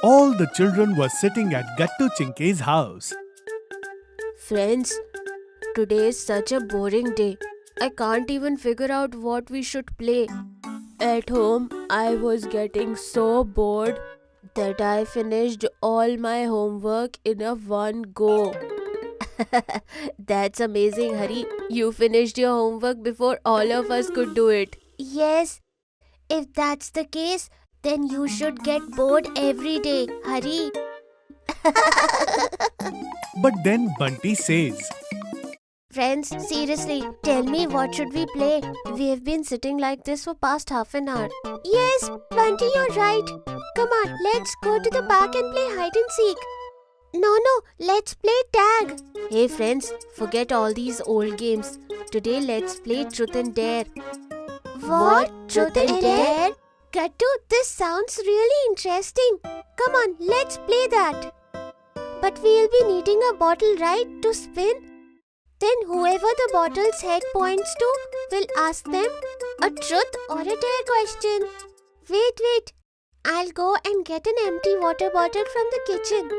All the children were sitting at Gattu Chinke's house. Friends, today is such a boring day. I can't even figure out what we should play. At home, I was getting so bored that I finished all my homework in a one go. That's amazing, Hari. You finished your homework before all of us could do it. Yes, if that's the case, then you should get bored every day, Hari. But then Bunty says, Friends, seriously, tell me what should we play? We have been sitting like this for past half an hour. Yes, Bunty, you're right. Come on, let's go to the park and play hide and seek. No, let's play tag. Hey friends, forget all these old games. Today let's play truth and dare. What? Truth and dare? Gattu, this sounds really interesting. Come on, let's play that. But we'll be needing a bottle, right, to spin? Then whoever the bottle's head points to will ask them a truth or a dare question. Wait. I'll go and get an empty water bottle from the kitchen.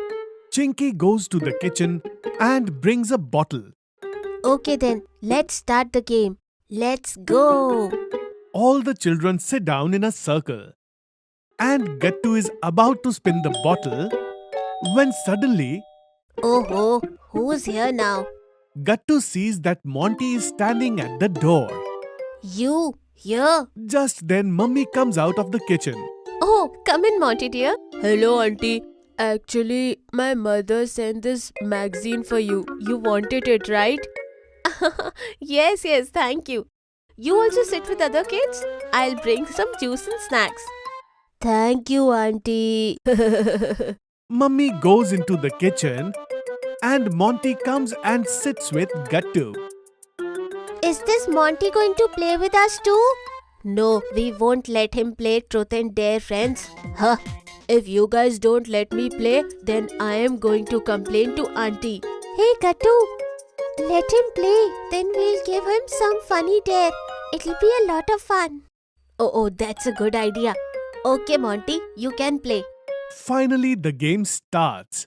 Chinky goes to the kitchen and brings a bottle. Okay then, let's start the game. Let's go. All the children sit down in a circle. And Gattu is about to spin the bottle when suddenly Oh, who's here now? Gattu sees that Monty is standing at the door. You, here? Just then Mummy comes out of the kitchen. Oh, come in, Monty dear. Hello, Auntie. Actually, my mother sent this magazine for you. You wanted it, right? Yes, thank you. You also sit with other kids? I'll bring some juice and snacks. Thank you, Auntie. Mummy goes into the kitchen and Monty comes and sits with Gattu. Is this Monty going to play with us too? No, we won't let him play truth and dare, friends. Huh? If you guys don't let me play, then I am going to complain to Auntie. Hey, Gattu, let him play. Then we'll give him some funny dare. It'll be a lot of fun. Oh, that's a good idea. Okay, Monty, you can play. Finally, the game starts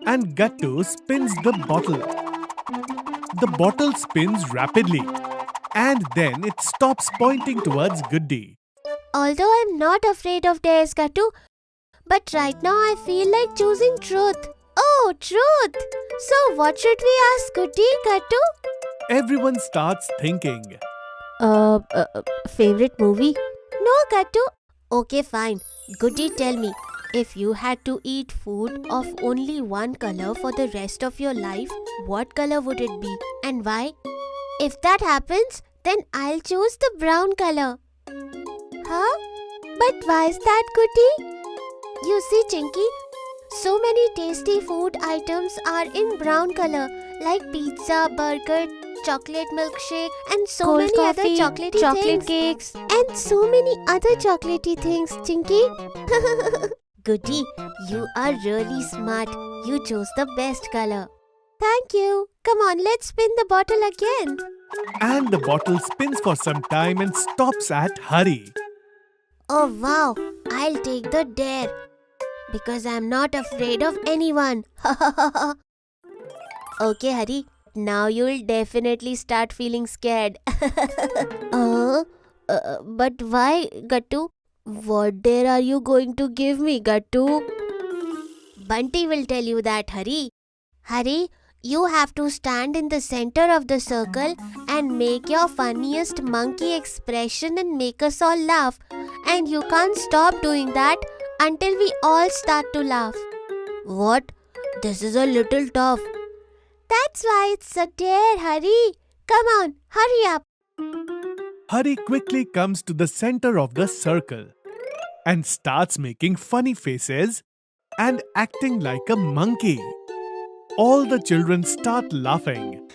and Gattu spins the bottle. The bottle spins rapidly and then it stops pointing towards Goody. Although I'm not afraid of dares, Gattu, but right now I feel like choosing truth. Oh, truth! So what should we ask Goody, Gattu? Everyone starts thinking. Favorite movie? No, Gattu. Okay, fine. Goody, tell me. If you had to eat food of only one color for the rest of your life, what color would it be and why? If that happens, then I'll choose the brown color. Huh? But why is that, Goody? You see, Chinky, so many tasty food items are in brown color, like pizza, burger, chocolate milkshake, and so Cold many coffee, other chocolatey chocolate things. cakes. And so many other chocolatey things, Chinky. Goody, you are really smart. You chose the best color. Thank you. Come on, let's spin the bottle again. And the bottle spins for some time and stops at Hari. Oh wow, I'll take the dare. Because I'm not afraid of anyone. Okay, Hari. Now you'll definitely start feeling scared. But why, Gattu? What dare are you going to give me, Gattu? Bunty will tell you that, Hari. Hari, you have to stand in the center of the circle and make your funniest monkey expression and make us all laugh. And you can't stop doing that until we all start to laugh. What? This is a little tough. That's why it's a dare, Hari. Come on, hurry up. Hari quickly comes to the center of the circle and starts making funny faces and acting like a monkey. All the children start laughing.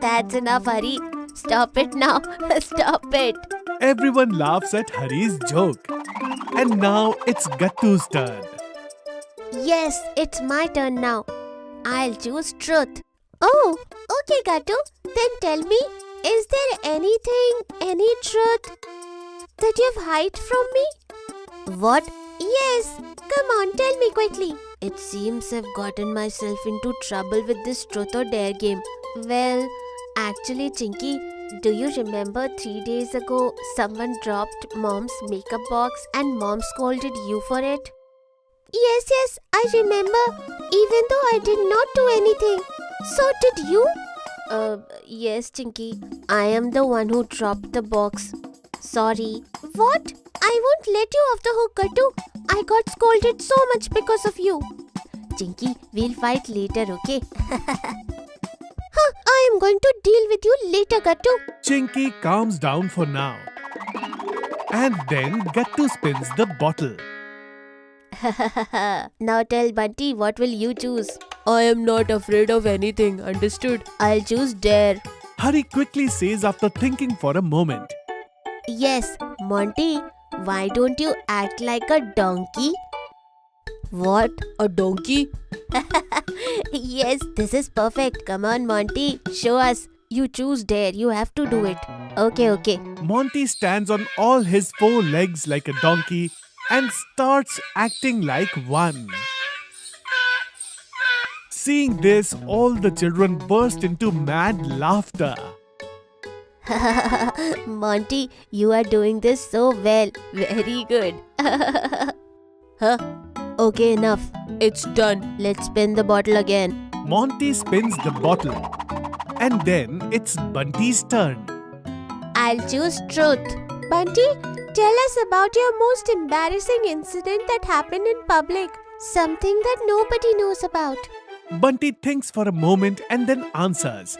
That's enough, Hari. Stop it now. Stop it. Everyone laughs at Hari's joke. And now it's Gattu's turn. Yes, it's my turn now. I'll choose truth. Oh, okay, Gattu. Then tell me, is there anything, any truth that you've hid from me? What? Yes. Come on, tell me quickly. It seems I've gotten myself into trouble with this truth or dare game. Well, actually, Chinky, do you remember 3 days ago someone dropped Mom's makeup box and Mom scolded you for it? Yes, I remember. Even though I did not do anything. So did you? Yes, Chinky. I am the one who dropped the box. Sorry. What? I won't let you off the hook, Gattu. I got scolded so much because of you. Chinky, we'll fight later, okay? I am going to deal with you later, Gattu. Chinky calms down for now. And then Gattu spins the bottle. Now tell Bunty, what will you choose? I am not afraid of anything, understood? I'll choose dare. Hari quickly says after thinking for a moment. Yes, Monty, why don't you act like a donkey? What? A donkey? Yes, this is perfect. Come on, Monty, show us. You choose dare, you have to do it. Okay. Monty stands on all his 4 legs like a donkey and starts acting like one. Seeing this, all the children burst into mad laughter. Monty, you are doing this so well. Very good. Huh? Okay, enough. It's done. Let's spin the bottle again. Monty spins the bottle. And then it's Bunty's turn. I'll choose truth. Bunty, tell us about your most embarrassing incident that happened in public. Something that nobody knows about. Bunty thinks for a moment and then answers.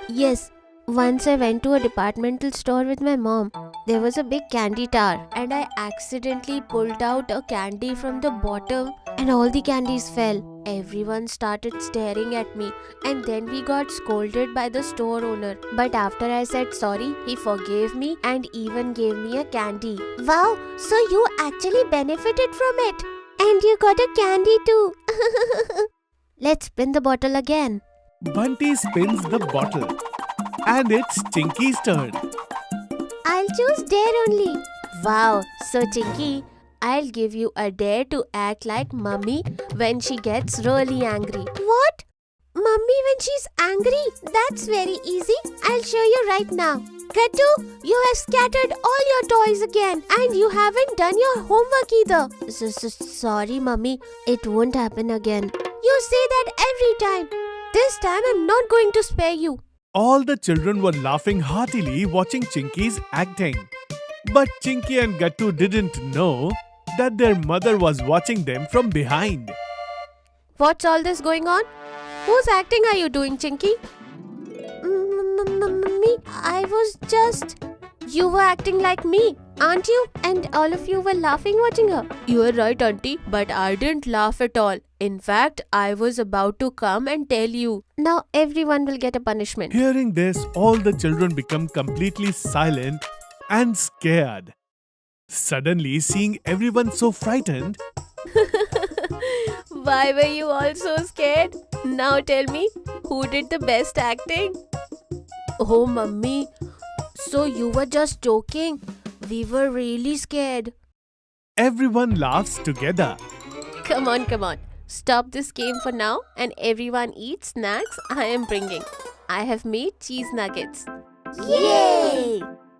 Yes. Once I went to a departmental store with my mom. There was a big candy tower and I accidentally pulled out a candy from the bottom and all the candies fell. Everyone started staring at me and then we got scolded by the store owner. But after I said sorry, he forgave me and even gave me a candy. Wow, so you actually benefited from it. And you got a candy too. Let's spin the bottle again. Bunty spins the bottle. And it's Chinky's turn. I'll choose dare only. Wow, so Chinky, I'll give you a dare to act like Mummy when she gets really angry. What? Mummy when she's angry? That's very easy. I'll show you right now. Gattu, you have scattered all your toys again and you haven't done your homework either. Sorry, Mummy. It won't happen again. You say that every time. This time I'm not going to spare you. All the children were laughing heartily watching Chinky's acting. But Chinky and Gattu didn't know that their mother was watching them from behind. What's all this going on? Whose acting are you doing, Chinky? Me? I was just... You were acting like me, aren't you? And all of you were laughing watching her. You are right, auntie, but I didn't laugh at all. In fact, I was about to come and tell you. Now everyone will get a punishment. Hearing this, all the children become completely silent and scared. Suddenly, seeing everyone so frightened, Why were you all so scared? Now tell me, who did the best acting? Oh, Mummy. So you were just joking? We were really scared. everyone laughs together. Come on. Stop this game for now and everyone eat snacks I am bringing. I have made cheese nuggets. Yay!